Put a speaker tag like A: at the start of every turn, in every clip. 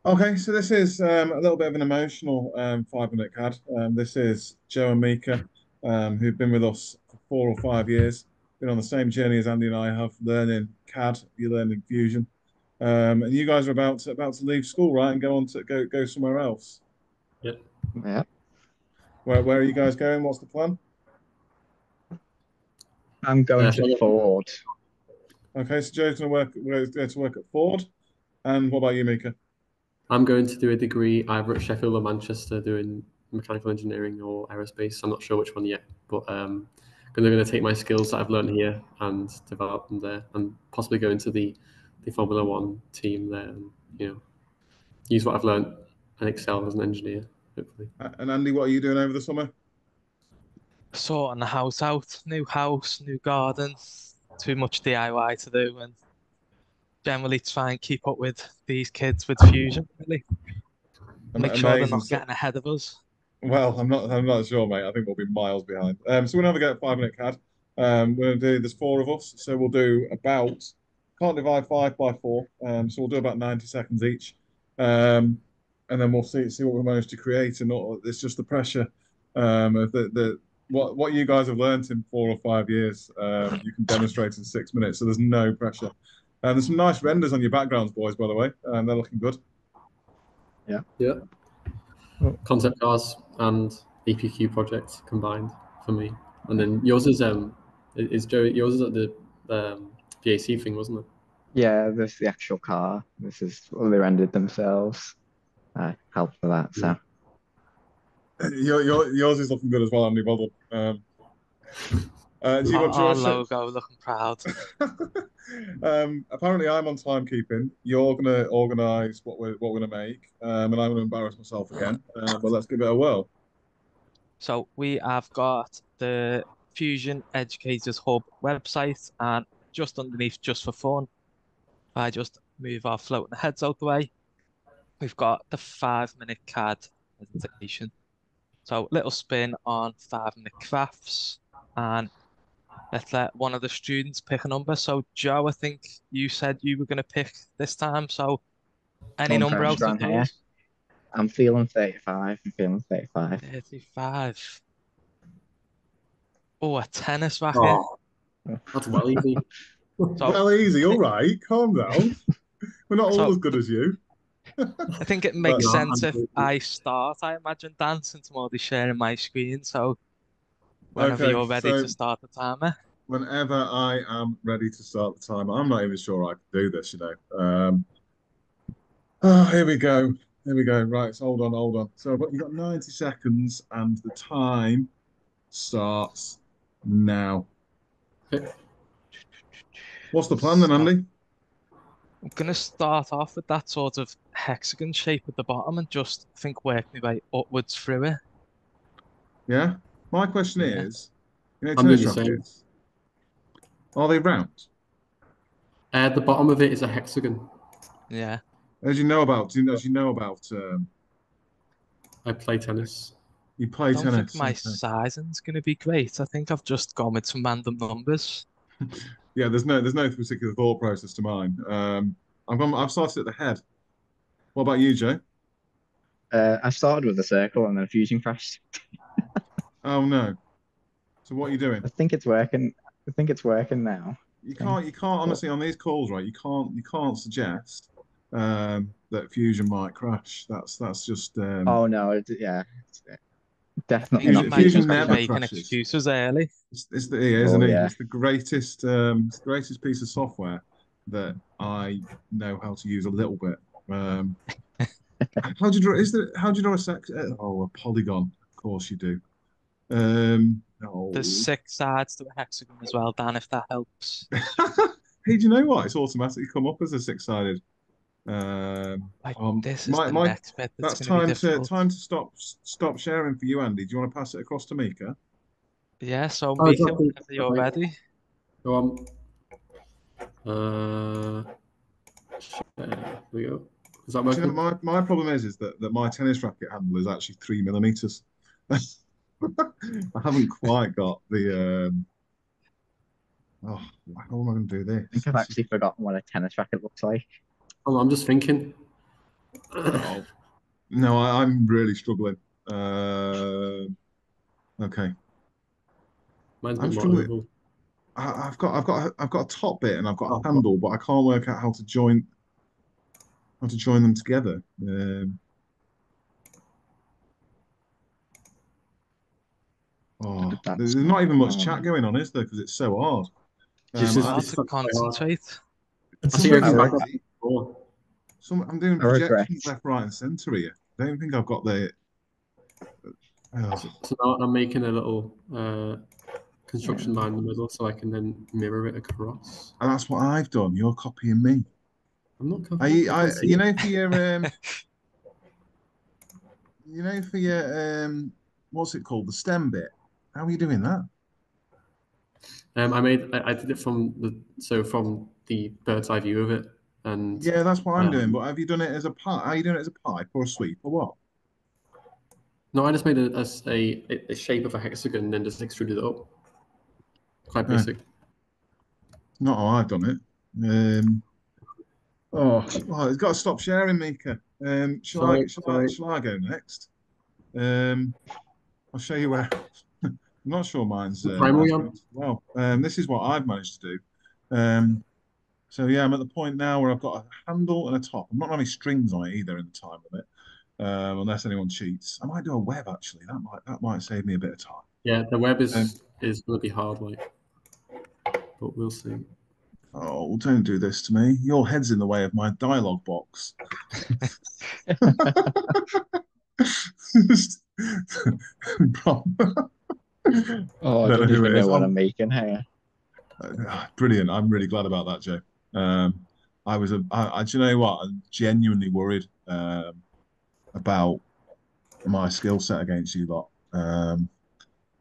A: Okay, so this is a little bit of an emotional 5 minute CAD. This is Joe and Mika, who've been with us for 4 or 5 years, been on the same journey as Andy and I have, learning CAD, you're learning Fusion. And you guys are about to leave school, right, and go on to go somewhere else.
B: Yep.
C: Yeah.
A: Where are you guys going? What's the plan?
C: I'm going to Ford.
A: Okay, so Joe's going to work at Ford. And what about you, Mika?
B: I'm going to do a degree either at Sheffield or Manchester doing mechanical engineering or aerospace. I'm not sure which one yet, but I'm going to take my skills that I've learned here and develop them there, and possibly go into the Formula One team there, and use what I've learned and excel as an engineer, hopefully.
A: And Andy, what are you doing over the summer?
D: Sorting the house out, new house, new garden, too much DIY to do, and generally try and keep up with these kids with Fusion, really. Make sure they're not getting ahead of us.
A: Well, I'm not sure, mate. I think we'll be miles behind. So we're gonna get a 5 minute CAD. We're gonna do. There's four of us, so we'll do about. Can't divide 5 by 4. So we'll do about 90 seconds each. And then we'll see what we manage to create. And it's just the pressure of the what you guys have learned in 4 or 5 years. You can demonstrate in 6 minutes, so there's no pressure. And there's some nice renders on your backgrounds, boys, by the way. They're looking good.
C: Yeah.
B: Yeah. Concept cars and APQ projects combined for me. And then yours is Joe. Yours is at the VAC thing, wasn't it?
C: Yeah, this is the actual car. This is what they rendered themselves. Helped for that. So
A: yours is looking good as well, Andy. Well done. Do you want
D: Our logo looking proud.
A: Apparently, I'm on timekeeping. You're gonna organise what we're gonna make, and I'm gonna embarrass myself again. But let's give it a whirl.
D: So we have got the Fusion Educators Hub website, and just underneath, just for fun, I just move our floating heads out the way. We've got the 5 minute CAD presentation. So little spin on 5 minute crafts, and let's let one of the students pick a number. So Joe, I think you said you were going to pick this time. So any number out of those?
C: I'm feeling 35.
D: 35. Oh, a tennis racket.
B: Oh, that's well easy.
A: Well, easy. All right, calm down. We're not all as good as you.
D: I think it makes sense if I start. I imagine dancing to Morty sharing my screen. So whenever you're ready to start the timer.
A: Whenever I am ready to start the timer. I'm not even sure I can do this, you know. Here we go. Here we go. Right, so hold on. So you've got 90 seconds and the time starts now. What's the plan then, Andy?
D: I'm going to start off with that sort of hexagon shape at the bottom and just work my way upwards through it.
A: Yeah? My question is, tennis rackets, are they round?
B: The bottom of it is a hexagon.
D: Yeah.
A: As you know about,
B: I play tennis.
A: You play tennis.
D: I don't think my sizing's going to be great. I think I've just gone with some random numbers.
A: Yeah, there's no particular thought process to mine. I've started at the head. What about you, Joe?
C: I started with a circle and then a fusion crashed.
A: Oh no! So what are you doing?
C: I think it's working. Now.
A: You can't honestly on these calls, right? You can't suggest that fusion might crash. That's just.
C: Oh no! Definitely not.
A: Fusion never
D: making
A: crashes.
D: Excuses early.
A: It's the greatest piece of software that I know how to use a little bit. How do you draw a polygon? Of course you do.
D: There's 6 sides to a hexagon as well, Dan, if that helps.
A: Hey, do you know what? It's automatically come up as a 6-sided.
D: This is the next bit that's
A: time to stop sharing for you, Andy. Do you want to pass it across to Mika?
D: Yeah, so Mika, whenever you're ready.
B: Go on. There we go. Is that working?
A: My problem is that my tennis racket handle is actually 3 millimeters. I haven't quite got the. How am I going to do this?
C: I think I've actually forgotten what a tennis racket looks like.
B: I'm just thinking.
A: Oh, no, I'm really struggling. Okay,
B: Mine's a
A: I'm
B: bit more
A: struggling.
B: oval.
A: I've got a top bit and I've got
B: Oh,
A: a handle, but I can't work out how to join them together. Oh,
C: That's
A: there's not even much chat going on, is there? Because it's so hard.
B: this
A: Um,
B: is
A: I,
D: Hard
B: this
D: to
B: is quite hard.
D: concentrate.
A: and
B: I
A: some
B: think
A: of
B: I
A: these
B: can
C: I,
A: are
B: back
C: I,
B: up
A: easy.
B: before.
A: I'm doing
C: I regret.
A: projections left, right, and center here. I don't think I've got the. Oh,
B: So now I'm making a little construction
C: Yeah.
B: line in the middle so I can then mirror it across.
A: and that's what I've done. You're copying me.
B: I'm not copying. I can't see
A: You
B: it.
A: know, for your what's it called, the stem bit? How are you doing that?
B: I did it from the bird's eye view of it, and
A: Yeah, that's what I'm doing.
B: um,
A: But have you done it as a pipe? Are you doing it as a pipe or a sweep or what?
B: no, I just made a shape of a hexagon and then just extruded it up. Quite
A: No,
B: basic.
A: not how I've done it. It's got to stop sharing, Mika.
B: Sorry.
A: Shall I go next? I'll show you where. I'm not sure
B: The primary
A: mine's
B: on.
A: going well. This is what I've managed to do. So yeah, I'm at the point now where I've got a handle and a top. I'm not having strings on it either in the time limit, unless anyone cheats. I might do a web actually. That might save me a bit of time.
B: Yeah, the web
A: Um,
B: is going to be hard, but we'll see.
A: oh, don't do this to me. Your head's in the way of my dialogue box.
C: Oh, I
A: Don't know
C: don't
A: who
C: even
A: it
C: know
A: is.
C: what I'm making here.
A: Brilliant. I'm really glad about that, Joe. Do you know what? I'm genuinely worried about my skill set against you lot.
C: I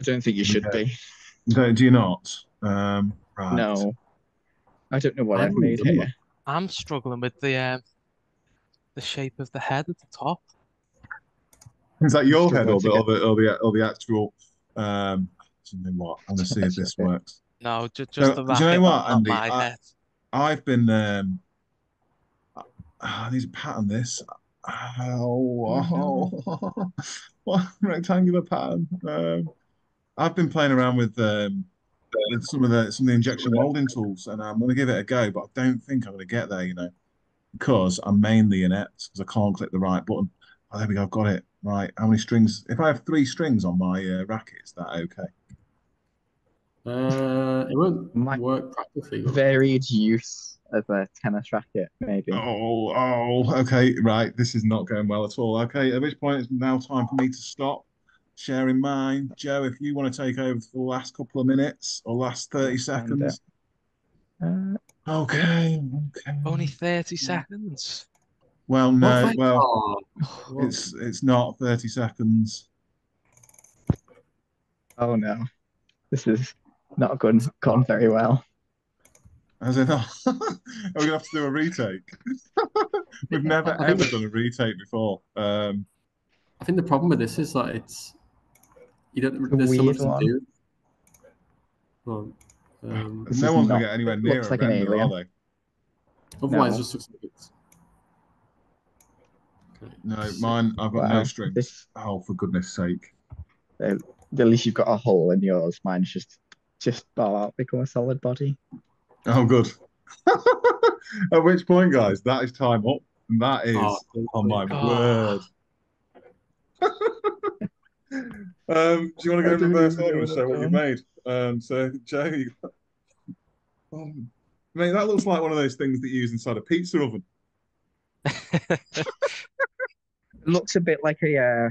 C: don't think you should
A: Yeah.
C: be.
A: Do you not? Right.
C: No, I don't know what
B: I
C: I've
B: haven't really
C: made
B: done that.
C: here.
D: I'm struggling with the shape of the head at the top.
A: Is that
C: I'm
A: your head
C: struggling to get
A: or the actual? You know what? I want to see if
C: tennis
A: this
C: racket.
A: works.
D: No, just
A: So,
D: the
A: do you know
D: racket,
A: what,
D: not
A: Andy?
D: my head.
A: I've been I need to pattern this.
C: Oh no.
A: What rectangular pattern? I've been playing around with some of the injection molding tools, and I'm going to give it a go. But I don't think I'm going to get there, because I'm mainly inept because I can't click the right button. Oh, there we go. I've got it. Right. How many strings? If I have 3 strings on my racket, is that okay?
B: It won't
C: My
B: work practically, but
C: varied use of a tennis racket, maybe.
A: Okay. Right. This is not going well at all. Okay. At which point it's now time for me to stop sharing mine. Joe, if you want to take over for the last couple of minutes or last 30
C: Let's find it.
A: seconds.
C: Yeah.
A: Okay.
D: Only
A: Okay.
D: 30 seconds.
A: Well,
B: what?
A: no. Well,
B: What?
A: it's not 30 seconds.
C: Oh no, this is not gone very well.
A: As in, are we gonna have to do a retake? We've never
B: I think
A: ever done a retake before.
B: I think the problem with this is that
C: It's a
B: there's so
C: weird
B: much to
C: one.
B: do. Well,
C: This
A: No
C: is
A: one's gonna
C: not.
A: get anywhere
C: It
A: near
C: looks
A: a
C: like an
A: render, are
C: alien.
A: they?
B: otherwise, it
C: No.
B: just looks like it's okay.
A: No,
B: So,
A: mine. I've got no
C: Wow.
A: strings.
C: This.
A: Oh, for goodness sake!
C: At least you've got a hole in yours. Mine's just bow out, become a solid body.
A: Oh, good. At which point, guys, that is time up, and that
B: oh,
A: is, oh my
D: Oh,
A: word. Do you want to
C: I
A: go in
C: don't
A: reverse
C: even know
A: order and
C: what I've
A: show what you've
C: done.
A: made? So, Joe, oh, mate, that looks like one of those things that you use inside a pizza oven.
C: It looks a bit like a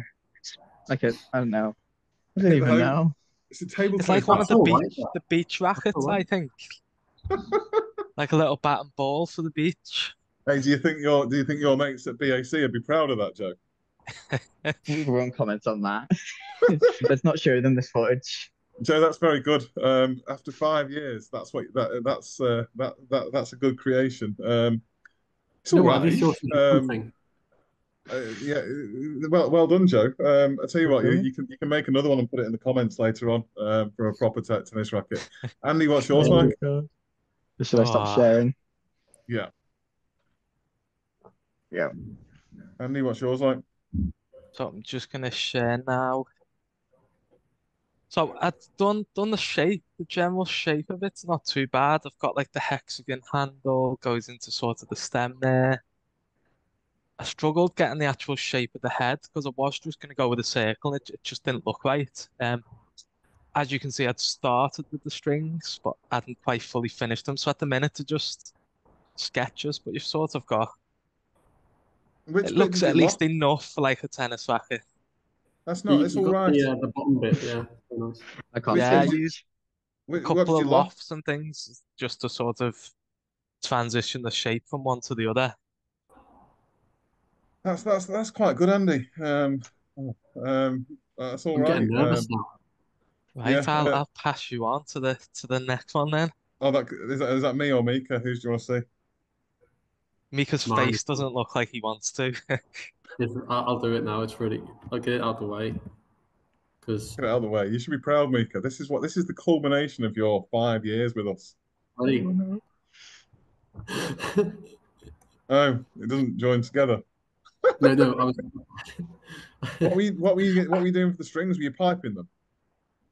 C: I don't know. I don't
A: Hit the
C: even
A: home.
C: know.
A: It's a
D: it's
A: tabletop
D: like one of
B: that's
A: pizza.
B: all right.
D: the beach
B: That's all
D: rackets,
B: right.
D: I think. Like a little bat and ball for the beach.
A: Hey, do you think your mates at BAC would be proud of that, Joe?
C: We won't comment on that. Let's not show them this footage.
A: Joe, that's very good. After 5 years, that's a good creation. It's
B: You
A: all
B: know what? At
A: right.
B: least you're doing something.
A: Yeah, well done, Joe. I tell you what,
C: Okay.
A: you can make another one and put it in the comments later on for a proper tennis racket. Andy, what's yours
C: Oh my
A: like?
C: God. Should I stop
D: Oh,
C: sharing?
A: Yeah.
C: Yeah.
A: Andy, what's yours like?
D: So I'm just gonna share now. So I've done the shape, the general shape of it's not too bad. I've got like the hexagon handle goes into sort of the stem there. I struggled getting the actual shape of the head because I was just gonna go with a circle. It just didn't look right. As you can see, I'd started with the strings, but I hadn't quite fully finished them. So at the minute, to just sketches, but you've sort of got. It
A: Which bit
D: looks
A: did you
D: at
A: lost?
D: least enough for like a tennis racket.
A: That's not. It's
B: You
A: all
B: got
A: right.
B: the bottom bit, yeah. Very nice.
C: I can't
A: Which
C: see
D: Yeah, I
A: bit did
D: used a
A: what
D: couple
A: did you
D: of
A: lost?
D: lofts and things just to sort of transition the shape from one to the other.
A: That's quite good, Andy. Oh, that's all
B: I'm
A: right.
B: getting nervous now.
A: Yeah.
D: Right, I'll pass you on to the next one then.
A: Oh, is that me or Mika? Who's do you want to see?
D: Mika's
B: Mine.
D: face doesn't look like he wants to.
B: I'll do it now. It's really. I'll get it out of the way because.
A: Get it out of the way. You should be proud, Mika. This is the culmination of your 5 years with us. Oh,
B: Ready?
A: no. Oh, it doesn't join together.
B: No, no. I was.
A: What were you doing for the strings? Were you piping them?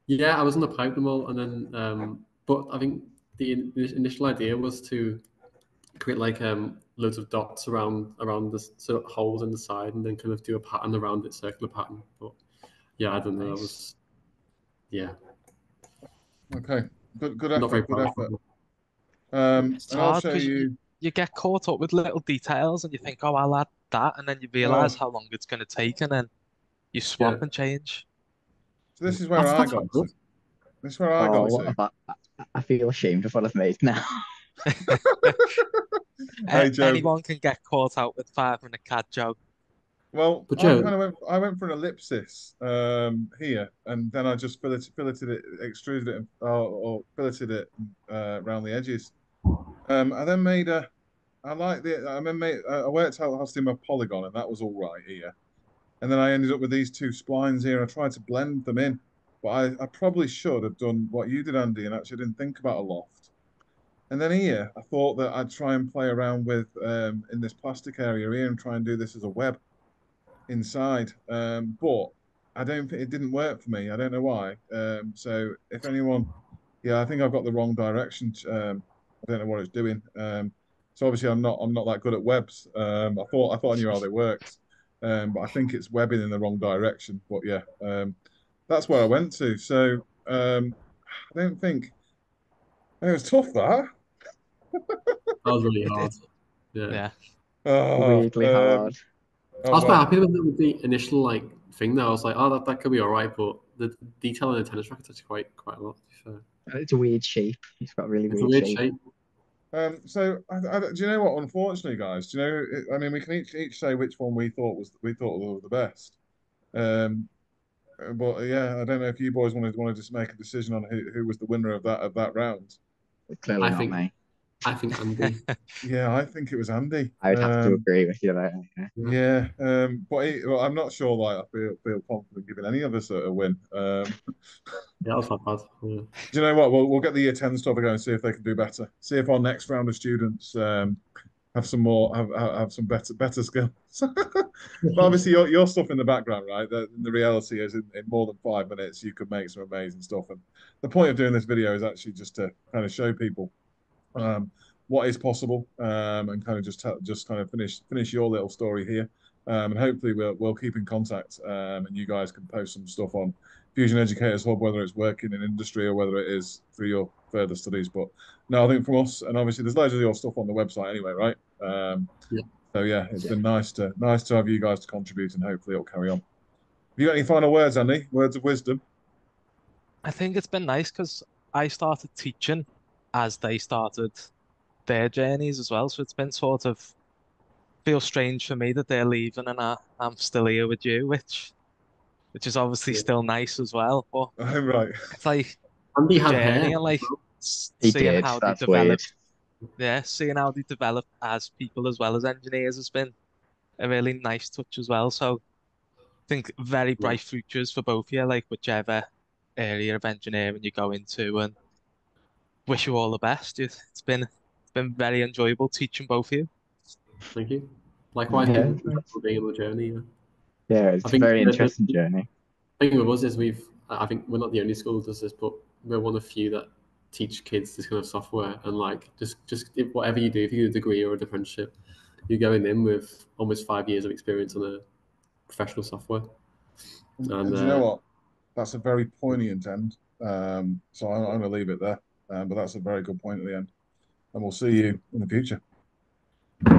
B: Yeah, I was gonna pipe them all, and then but I think the initial idea was to create like loads of dots around the sort of holes in the side, and then kind of do a pattern around it, circular pattern. But yeah, I don't know. That
D: Nice.
B: was yeah,
A: Okay. Good
B: not very
A: effort. Good
B: proud.
A: effort.
D: It's
A: And I'll
D: hard
A: show
D: because
A: you.
D: you get caught up with little details and you think, oh, I'll add that, and then you realize
A: Oh,
D: how long it's going to take, and then you
B: Yeah,
D: swap and change.
A: so this is where I
B: that's quite
A: got
B: good.
A: to. This is where I
C: Oh,
A: got
C: what
A: to.
C: about I feel ashamed of what I've made now.
A: Hey, Joe.
D: Anyone can get caught out with 5 minute CAD Joe.
A: Well,
B: But
A: I
B: Joe,
A: kind of went for an ellipsis here, and then I just filleted it, extruded it, or filleted it around the edges. I then made a. I like the. I then made. I worked out how to do my polygon, and that was all right here. And then I ended up with these two splines here. I tried to blend them in, but I probably should have done what you did, Andy, and actually didn't think about a loft. And then here, I thought that I'd try and play around with in this plastic area here and try and do this as a web inside. But I don't think it didn't work for me. I don't know why. So if anyone, yeah, I think I've got the wrong direction. I don't know what it's doing. So obviously I'm not that good at webs. I thought I knew how they worked. But I think it's webbing in the wrong direction. But yeah, that's where I went to. So I don't think it was tough that.
B: that was really hard.
D: It
B: Yeah,
D: yeah.
A: Oh,
C: Weirdly hard.
B: I
A: oh
B: was quite
A: well.
B: happy with the initial like thing. There, I was like, oh, that could be all right, but the detail in the tennis racket is quite a lot. To be fair.
C: It's a weird shape. It's got a really
B: It's a
C: weird
B: weird
C: shape.
B: shape.
A: So do you know what? Unfortunately, guys, do you know? I mean, we can each say which one we thought was the best. Um, but yeah, I don't know if you boys wanted to just make a decision on who was the winner of that round.
C: It's clearly
B: I
C: not
B: think
C: me.
B: I think Andy.
A: Yeah, I think it was Andy.
C: I would have to agree with you there. Yeah.
B: Yeah,
A: Yeah, well, I'm not sure. Like, I feel confident giving any of us a win.
B: yeah, that was not bad. Yeah.
A: Do you know what? We'll get the year 10 stuff again and see if they can do better. See if our next round of students have some more have some better skills. But obviously, your stuff in the background, right? The reality is, in more than 5 minutes, you could make some amazing stuff. And the point of doing this video is actually just to kind of show people um, what is possible, and kind of just kind of finish your little story here. And hopefully we'll keep in contact, and you guys can post some stuff on Fusion Educators Hub, whether it's working in industry or whether it is through your further studies. But no, I think from us, and obviously there's loads of your stuff on the website anyway, right?
B: Yeah.
A: So yeah, it's
C: Yeah.
A: been nice to have you guys to contribute, and hopefully it'll carry on. Have you got any final words, Andy? Words of wisdom?
D: I think it's been nice because I started teaching as they started their journeys as well. So it's been sort of feels strange for me that they're leaving and I'm still here with you, which is obviously
B: Yeah.
D: still nice as well. But
A: I'm right.
D: it's like
B: Andy
D: the
B: had
D: journey
B: hair.
D: and like
C: He
D: seeing
C: did.
D: how they
C: That's weird.
D: develop. Yeah, seeing how they develop as people as well as engineers has been a really nice touch as well. So I think very
B: Yeah.
D: bright futures for both of you, like whichever area of engineering you go into, and wish you all the best. It's been very enjoyable teaching both of you.
B: Thank you. Likewise,
C: Yeah,
B: being
C: it's nice.
B: being on the journey. Yeah.
C: Yeah,
B: I
C: it's a
B: think
C: very
B: the
C: interesting journey.
B: thing with us is I think we're not the only school that does this, but we're one of few that teach kids this kind of software. And like, just whatever you do, if you do a degree or an apprenticeship, you're going in with almost 5 years of experience on a professional software.
A: And do you know what? That's a very poignant end. So I'm going to leave it there. But that's a very good point at the end. And we'll see you in the future.